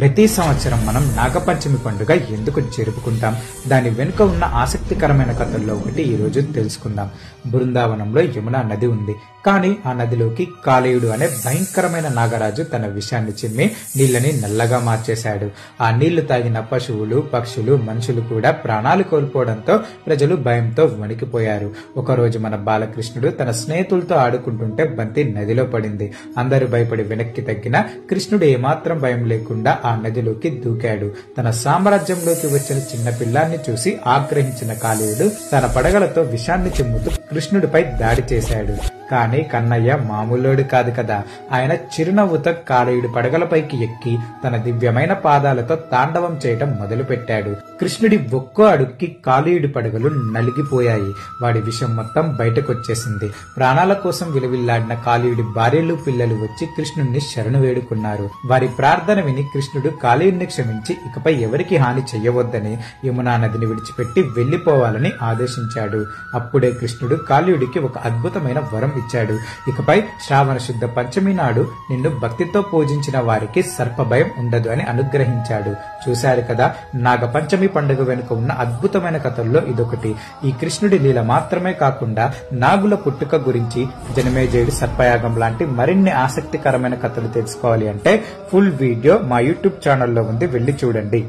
ప్రతి సంవత్సరం మనం నాగపంచమి పండుగ ఎందుకు జరుపుకుంటాం? దాని వెనుక ఉన్న ఆసక్తికరమైన కథల్లో ఒకటి ఈ రోజు తెలుసుకుందాం. బృందావనంలో యమునా నది ఉంది. కానీ ఆ నదిలోకి కాలేయుడు అనే భయంకరమైన నాగరాజు తన విషాన్ని చిమ్మి నీళ్ళని నల్లగా మార్చేశాడు. ఆ నీళ్లు తాగిన పశువులు, పక్షులు, మనుషులు కూడా ప్రాణాలు కోల్పోవడంతో ప్రజలు భయంతో వణికిపోయారు. ఒకరోజు మన బాలకృష్ణుడు తన స్నేహితులతో ఆడుకుంటుంటే బంతి నదిలో పడింది. అందరూ భయపడి వెనక్కి తగ్గిన కృష్ణుడు ఏమాత్రం భయం లేకుండా ఆ నదిలోకి దూకాడు. తన సామ్రాజ్యంలోకి వచ్చిన చిన్న పిల్లాన్ని చూసి ఆగ్రహించిన కాలేయుడు తన పడగలతో విషాన్ని చిమ్ముతూ కృష్ణుడిపై దాడి చేశాడు. కానీ కన్నయ్య మామూలోడు కాదు కదా. ఆయన చిరునవ్వుతో కాలేయుడి పడగలపైకి ఎక్కి తన దివ్యమైన పాదాలతో తాండవం చేయటం మొదలుపెట్టాడు. కృష్ణుడి ఒక్కో అడుక్కి కాలేయుడి పడగలు నలిగిపోయాయి. వాడి విషం మొత్తం బయటకొచ్చేసింది. ప్రాణాల కోసం విలువిల్లాడిన కాలేయుడి భార్యలు, పిల్లలు వచ్చి కృష్ణుడిని శరణు వేడుకున్నారు. వారి ప్రార్థన విని కృష్ణుడు కాలేయుడిని క్షమించి ఇకపై ఎవరికి హాని చెయ్యవద్దని, యమునా నదిని విడిచిపెట్టి వెళ్లిపోవాలని ఆదేశించాడు. అప్పుడే కృష్ణుడు కాలేయుడికి ఒక అద్భుతమైన వరం ఇచ్చాడు. ఇకపై శ్రావణ శుద్ధ పంచమి నాడు నిన్ను భక్తితో పూజించిన వారికి సర్పభయం ఉండదు అని అనుగ్రహించాడు. చూశారు కదా, నాగపంచమి పండుగ వెనుక ఉన్న అద్భుతమైన కథల్లో ఇదొకటి. ఈ కృష్ణుడి లీల మాత్రమే కాకుండా నాగుల పుట్టుక గురించి, జనమేజయుడి సర్పయాగం లాంటి మరిన్ని ఆసక్తికరమైన కథలు తెలుసుకోవాలి అంటే ఫుల్ వీడియో మా యూట్యూబ్ ఛానల్లో ఉంది, వెళ్లి చూడండి.